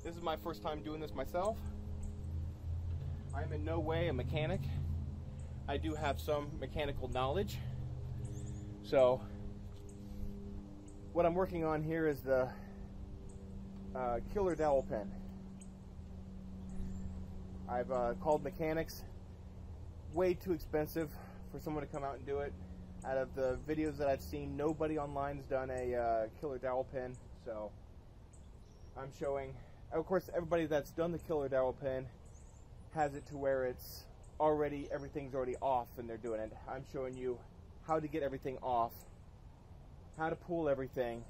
This is my first time doing this myself. I'm in no way a mechanic. I do have some mechanical knowledge. So what I'm working on here is the killer dowel pen. I've called mechanics. Way too expensive for someone to come out and do it. Out of the videos that I've seen, nobody online has done a killer dowel pen. So I'm showing, of course, everybody that's done the killer dowel pen has it to where it's already, everything's already off and they're doing it. I'm showing you how to get everything off, how to pull everything,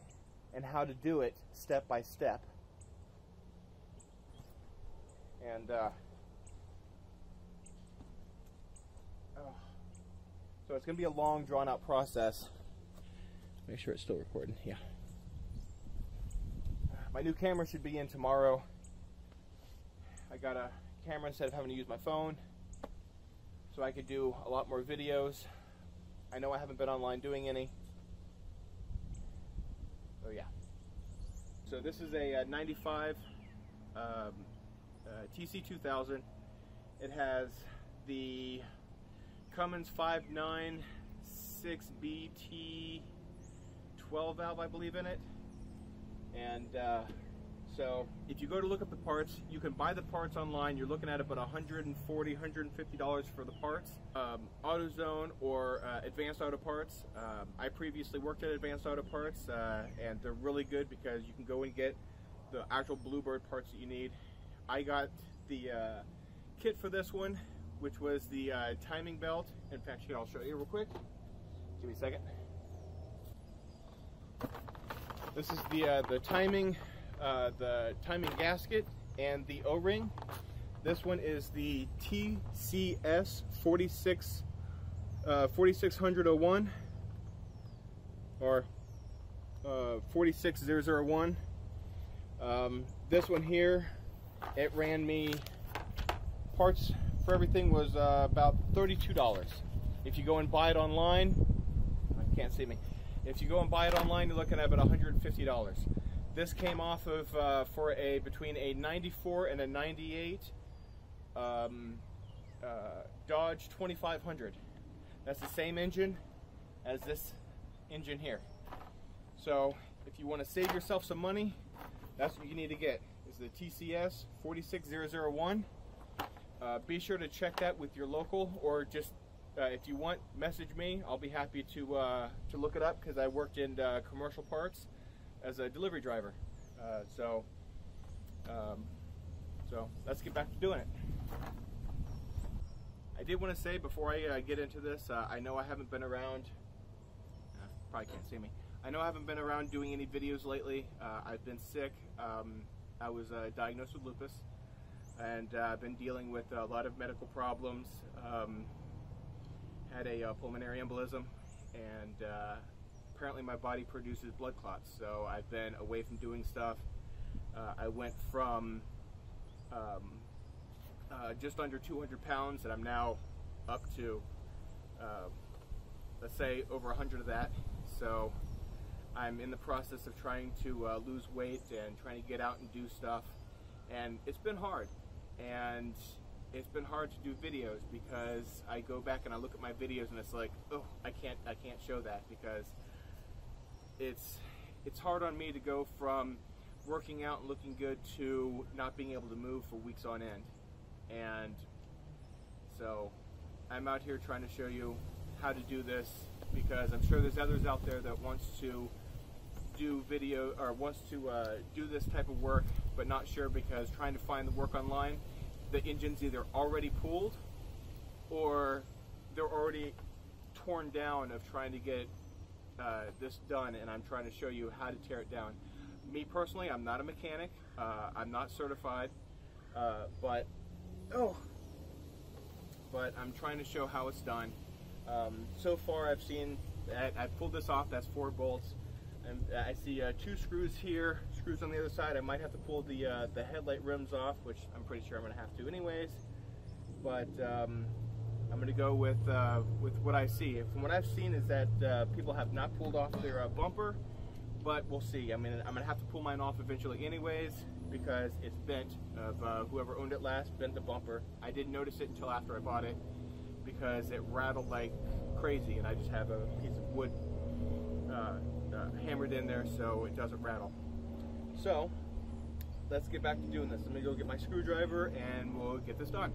and how to do it step by step. And so it's going to be a long, drawn-out process. Make sure it's still recording. Yeah. My new camera should be in tomorrow. I got a camera instead of having to use my phone, so I could do a lot more videos. I know I haven't been online doing any. So yeah. So this is a 95 TC2000. It has the Cummins 596BT12 valve, I believe, in it. And so if you go to look up the parts, you can buy the parts online. You're looking at about $140, $150 for the parts. AutoZone or Advanced Auto Parts. I previously worked at Advanced Auto Parts, and they're really good because you can go and get the actual Blue Bird parts that you need. I got the kit for this one, which was the timing belt. In fact, I'll show you real quick. Give me a second. This is the timing gasket and the O-ring. This one is the TCS 460001 or 46001. This one here, it ran me, parts for everything was about $32. If you go and buy it online, I can't see me. If you go and buy it online, you're looking at about $150. This came off of for between a 94 and a 98 Dodge 2500. That's the same engine as this engine here. So if you want to save yourself some money, that's what you need to get, is the TCS 46001. Be sure to check that with your local, or just if you want, message me. I'll be happy to look it up, because I worked in commercial parts as a delivery driver. So let's get back to doing it. I did want to say before I get into this, I know I haven't been around, probably can't see me. I know I haven't been around doing any videos lately. I've been sick. I was diagnosed with lupus, and I've been dealing with a lot of medical problems. Had a pulmonary embolism, and apparently my body produces blood clots, so I've been away from doing stuff. I went from just under 200 pounds, and I'm now up to, let's say, over 100 of that. So I'm in the process of trying to lose weight and trying to get out and do stuff, and it's been hard. And it's been hard to do videos, because I go back and I look at my videos and it's like, oh, I can't show that, because it's hard on me to go from working out and looking good to not being able to move for weeks on end. And so I'm out here trying to show you how to do this, because I'm sure there's others out there that wants to do video, or wants to do this type of work, but not sure, because trying to find the work online, the engine's either already pulled or they're already torn down of trying to get this done, and I'm trying to show you how to tear it down. Me personally, I'm not a mechanic, I'm not certified, but I'm trying to show how it's done. So far I've seen, I pulled this off, that's 4 bolts, and I see 2 screws here, screws on the other side. I might have to pull the headlight rims off, which I'm pretty sure I'm going to have to anyways, but I'm going to go with what I see. From what I've seen is that people have not pulled off their bumper, but we'll see. I mean, I'm going to have to pull mine off eventually anyways, because it's bent. Of whoever owned it last bent the bumper. I didn't notice it until after I bought it because it rattled like crazy, and I just have a piece of wood hammered in there so it doesn't rattle. So let's get back to doing this. Let me go get my screwdriver and we'll get this done.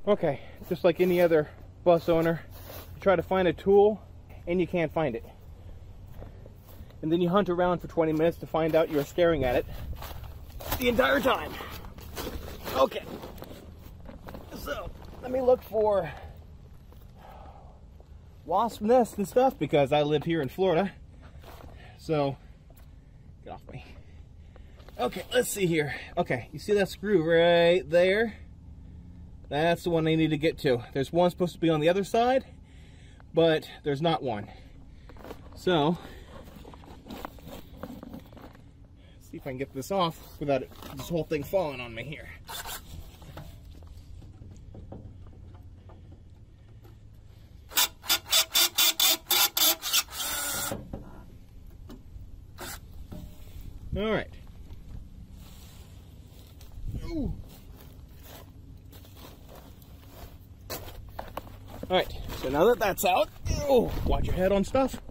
Okay, just like any other bus owner, you try to find a tool and you can't find it. And then you hunt around for 20 minutes to find out you're staring at it the entire time. Okay, so let me look for wasp nests and stuff because I live here in Florida. So, get off me. Okay, let's see here. Okay, you see that screw right there? That's the one I need to get to. There's one supposed to be on the other side, but there's not one. So, let's see if I can get this off without this whole thing falling on me here. All right. Ooh. All right, so now that that's out, oh, watch your head on stuff.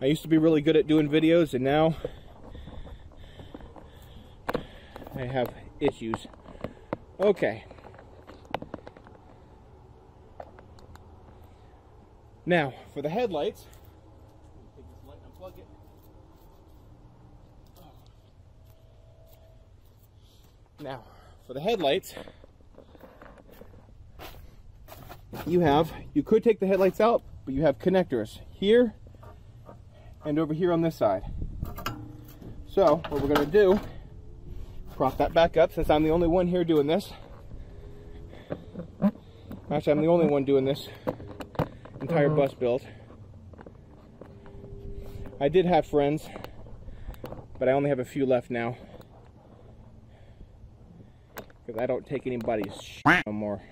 I used to be really good at doing videos, and now I have issues. Okay. Now, for the headlights, take this light and unplug it. Now, for the headlights, you could take the headlights out, but you have connectors here and over here on this side. So, what we're going to do, prop that back up since I'm the only one here doing this. Actually, I'm the only one doing this entire bus build. I did have friends, but I only have a few left now. Because I don't take anybody's shit no more.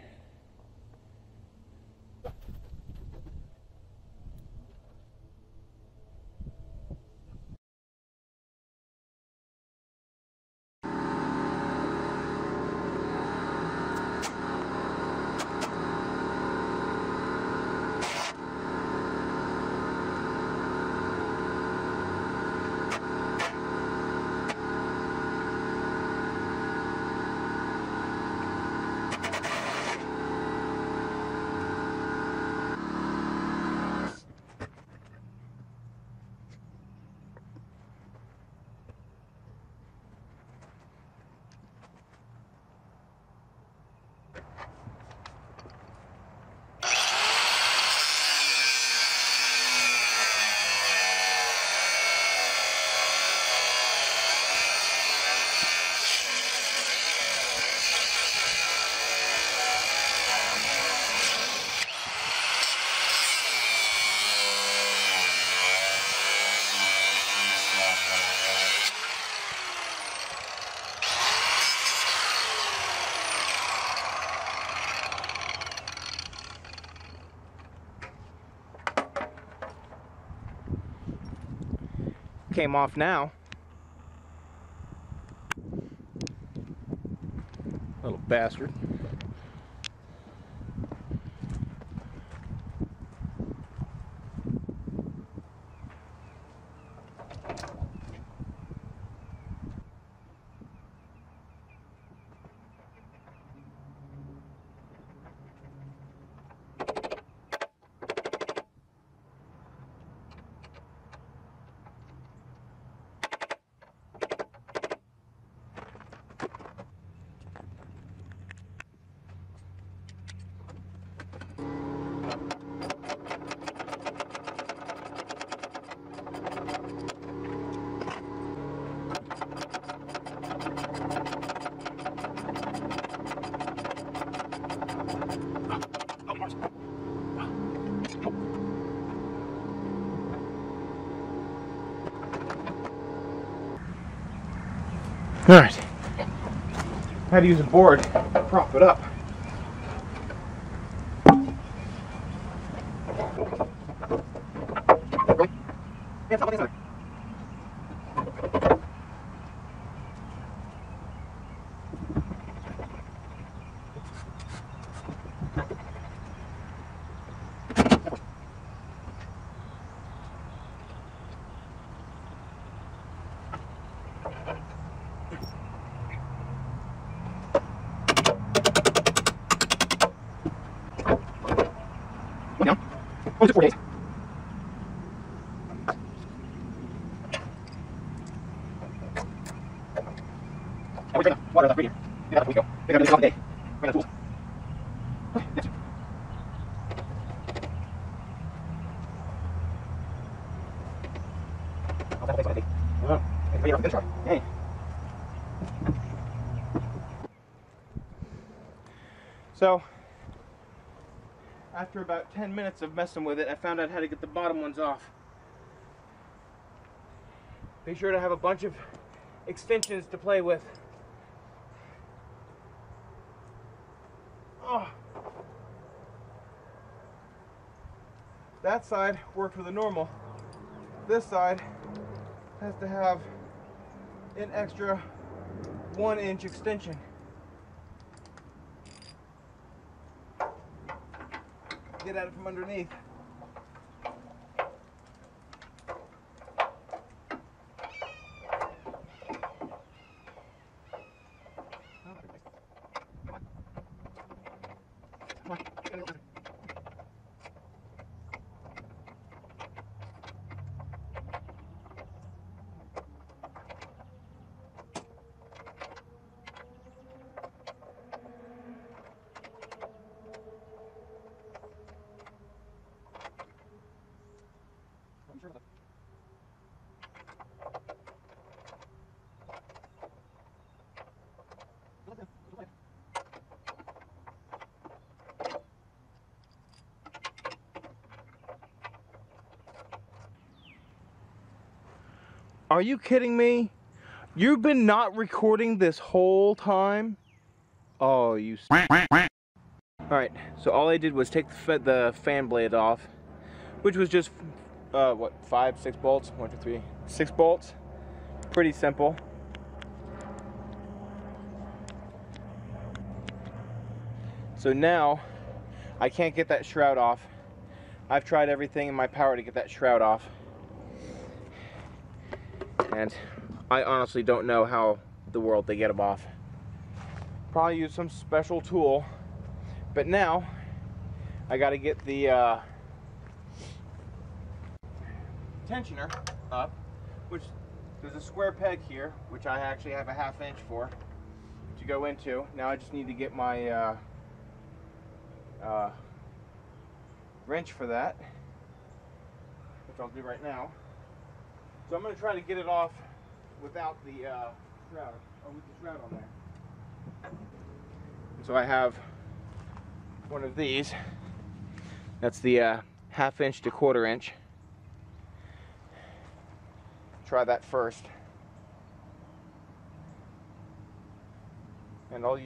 Came off now. Little bastard. Alright. I had to use a board to prop it up. Only took 4 days. And we're drinking water left right here. They got a week ago. They got to do this all day. Ran out of tools. Okay, next. I'll have to take what I think. Wow. It's right off the finish line. Dang. So, after about 10 minutes of messing with it, I found out how to get the bottom ones off. Be sure to have a bunch of extensions to play with. Oh. That side worked with a normal. This side has to have an extra 1-inch extension. Get at it from underneath. Are you kidding me? You've been not recording this whole time? Oh, you... Alright, so all I did was take the fan blade off, which was just, what, 5, 6 bolts? 1, 2, 3, 6 bolts. Pretty simple. So now, I can't get that shroud off. I've tried everything in my power to get that shroud off. And I honestly don't know how the world they get them off. Probably use some special tool. But now, I gotta get the tensioner up, which there's a square peg here, which I actually have a 1/2 inch for to go into. Now I just need to get my wrench for that, which I'll do right now. So I'm going to try to get it off without the shroud, or with the shroud on there. So I have one of these. That's the 1/2 inch to 1/4 inch. Try that first. And I'll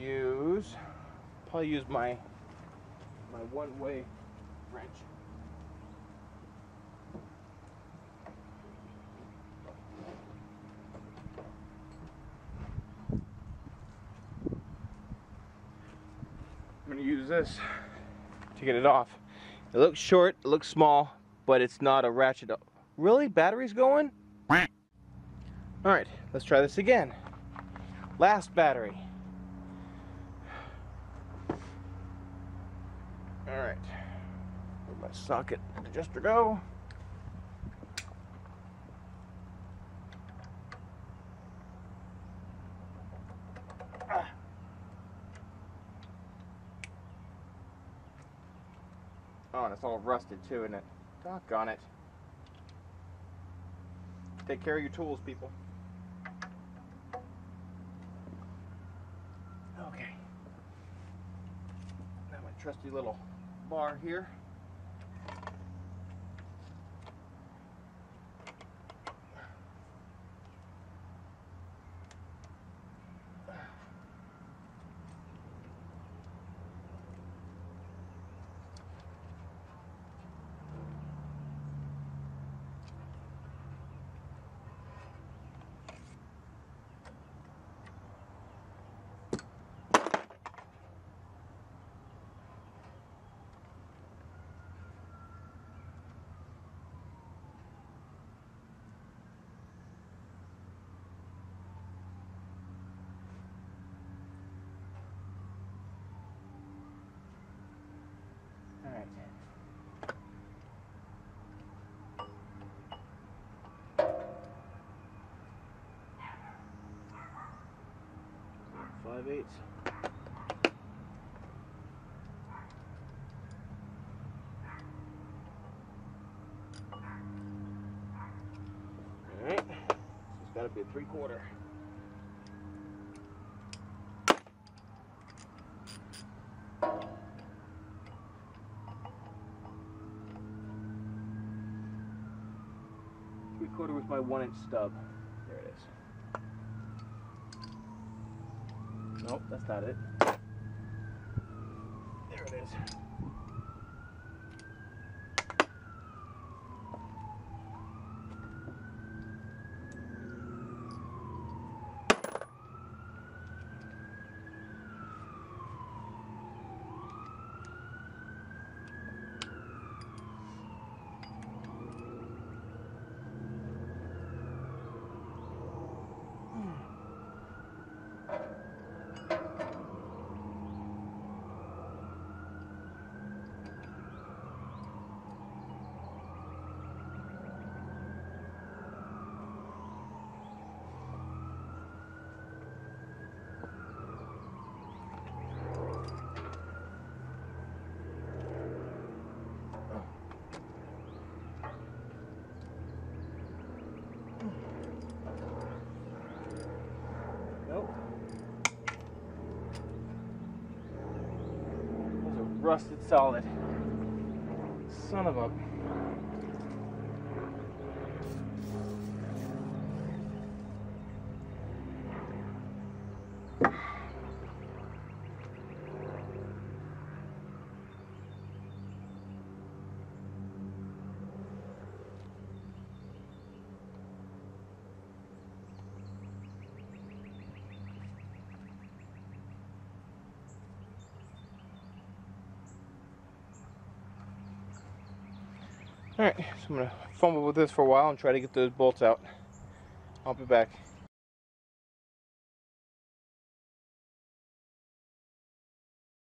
probably use my one-way wrench. I'm going to use this to get it off. It looks short, it looks small, but it's not a ratchet. Really? Battery's going? Alright, let's try this again. Last battery. Alright. Where'd my socket adjuster go? Oh, and it's all rusted too, isn't it? Doggone it. Take care of your tools, people. Okay. Now my trusty little bar here. Alright. Five-eighths. Alright, so it's got to be a 3/4. Three-quarter with my 1-inch stub. There it is. Nope, that's not it. There it is. Nope. Those are rusted solid. Son of a... Alright, so I'm going to fumble with this for a while and try to get those bolts out. I'll be back.